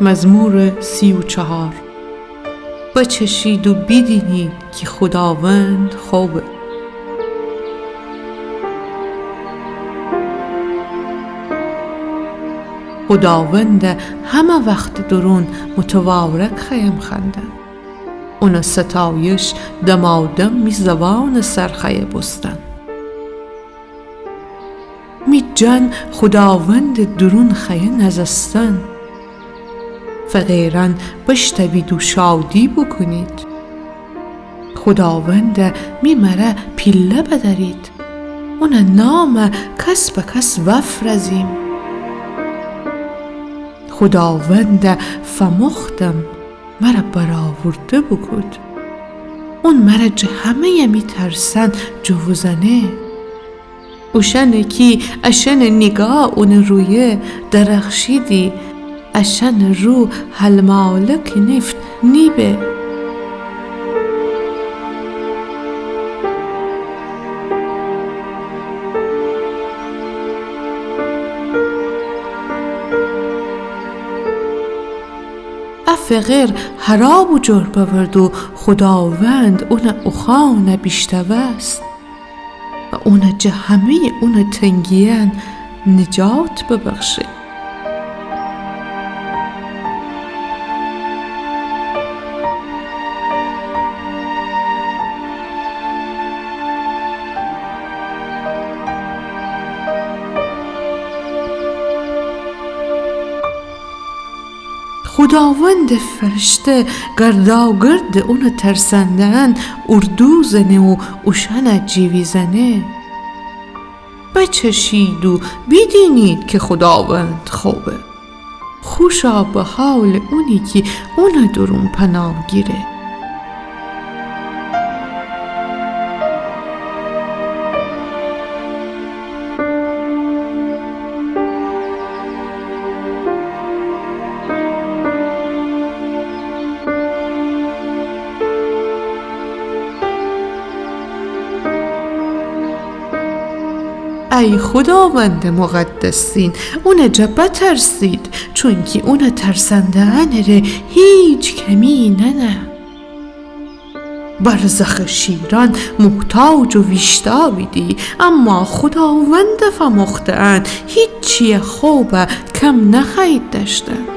مزمور 34. بچشید و بدینید که خداوند خوبه. خداوند همه وقت درون متوارک خیم خندن. اون ستایش دمادم می زبان سرخی بستن. می جن خداوند درون خیه نزستن. فقیران بشتوید و شادی بکنید. خداوند می مره پیله بدارید. اون نام کس به کس وفرزیم. خداوند فمختم مرا برآورده بکد. اون مرا همه می ترسن جوزنه. اوشن کی اشن نگاه اون رویه درخشیدی. اشن رو هلمالک نفت نیبه. فقیر حراب و جور بورد و خداوند اون اخان بیشتوه است و اون همه اون تنگیان نجات ببخشه. خداوند فرشته گرداگرد اون ترسندن اردو زنه و اوشن جیوی زنه. بچشید و بدینید که خداوند خوبه. خوشا به حال اونی که اون درون پناه گیره. ای خداوند مقدسین اون جبه ترسید چون که اون ترسنده انره هیچ کمی نه. برزخ شیران محتاج و ویشتاویدی اما خداوند فمختن هیچی خوبه کم نخواهید داشتن.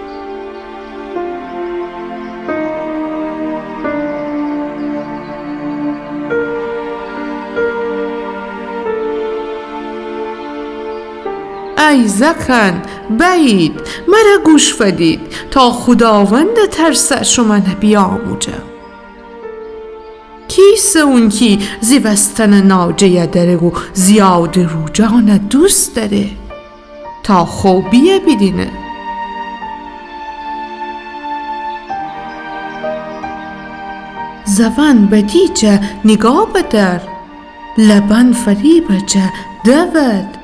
ای زکن بعید مرا گوش فدید تا خداوند ترسه شما بیاموجه. کیسه اون کی زیوستن ناجه داره و زیاد روجان دوست داره تا خوبیه بدینه. زبان بدیجه نگاه بدر لبن فریبجه دود.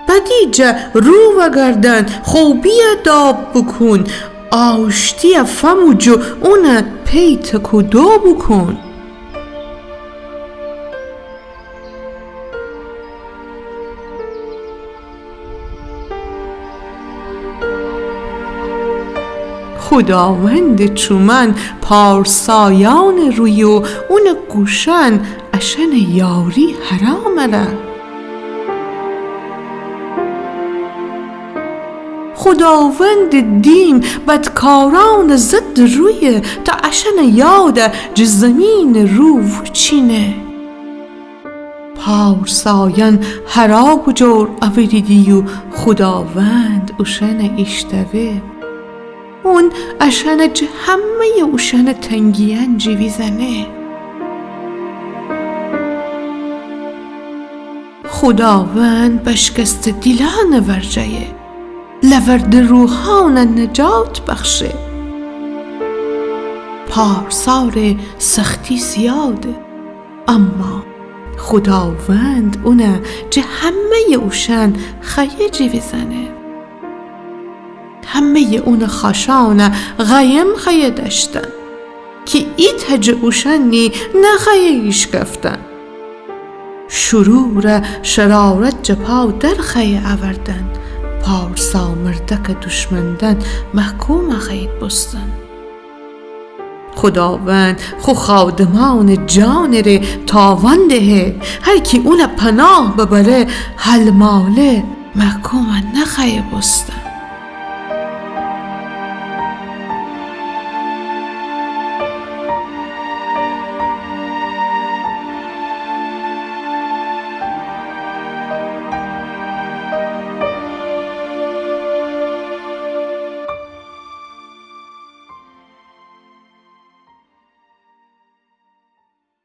بدیجه رو و گردن خوبی داب بکن. آشتی فموجو اون پیت کدو بکن. خداوند چومن پارسایان روی و اون گوشن اشن یاری حرامره. خداوند دین بدکاران زد روی تا اشن یاد جزمین رو وچینه. پارسایان حراب و جور اوریدی و خداوند اوشن اشتوه. اون اشن همه اوشن تنگیان جیوی زنه. خداوند بشکست دیلان ورجه لورد روحان نجات بخشه. پارسار سختی زیاده اما خداوند اونه همه اوشن خیه جیوی زنه. همه اون خشان غیم خیه داشتن که ایت اوشنی نخیه ایش گفتن. شرور شرارت جپا در خیه آوردن. پارسا مردک دشمندن محکوم خید بستن. خداوند خو خادمان جان ره تاوان دهه، هر کی اون پناه ببره حل ماله محکوم نخیه بستن.